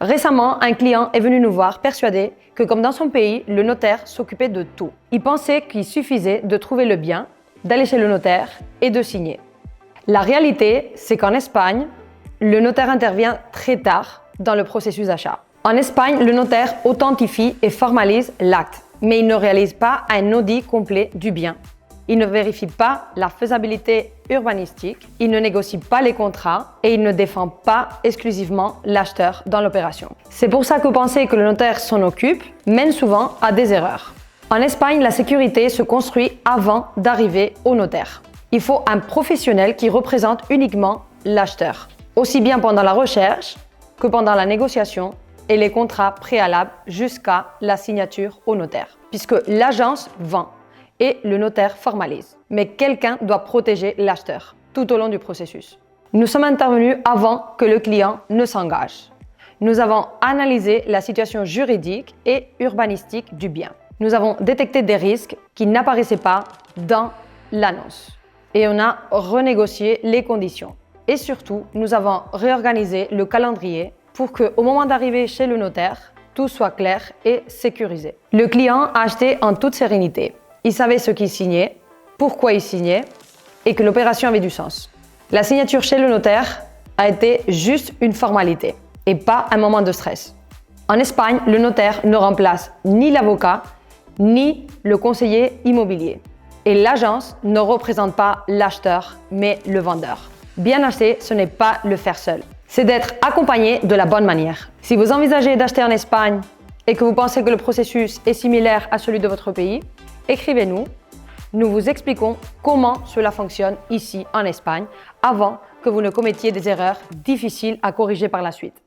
Récemment, un client est venu nous voir persuadé que comme dans son pays, le notaire s'occupait de tout. Il pensait qu'il suffisait de trouver le bien, d'aller chez le notaire et de signer. La réalité, c'est qu'en Espagne, le notaire intervient très tard dans le processus d'achat. En Espagne, le notaire authentifie et formalise l'acte, mais il ne réalise pas un audit complet du bien. Il ne vérifie pas la faisabilité urbanistique, il ne négocie pas les contrats et il ne défend pas exclusivement l'acheteur dans l'opération. C'est pour ça que penser que le notaire s'en occupe mène souvent à des erreurs. En Espagne, la sécurité se construit avant d'arriver au notaire. Il faut un professionnel qui représente uniquement l'acheteur, aussi bien pendant la recherche que pendant la négociation et les contrats préalables jusqu'à la signature au notaire, puisque l'agence vend et le notaire formalise. Mais quelqu'un doit protéger l'acheteur tout au long du processus. Nous sommes intervenus avant que le client ne s'engage. Nous avons analysé la situation juridique et urbanistique du bien. Nous avons détecté des risques qui n'apparaissaient pas dans l'annonce et on a renégocié les conditions. Et surtout, nous avons réorganisé le calendrier pour qu'au moment d'arriver chez le notaire, tout soit clair et sécurisé. Le client a acheté en toute sérénité. Il savait ce qu'il signait, pourquoi il signait et que l'opération avait du sens. La signature chez le notaire a été juste une formalité et pas un moment de stress. En Espagne, le notaire ne remplace ni l'avocat ni le conseiller immobilier. Et l'agence ne représente pas l'acheteur, mais le vendeur. Bien acheter, ce n'est pas le faire seul. C'est d'être accompagné de la bonne manière. Si vous envisagez d'acheter en Espagne et que vous pensez que le processus est similaire à celui de votre pays, écrivez-nous. Nous vous expliquons comment cela fonctionne ici en Espagne avant que vous ne commettiez des erreurs difficiles à corriger par la suite.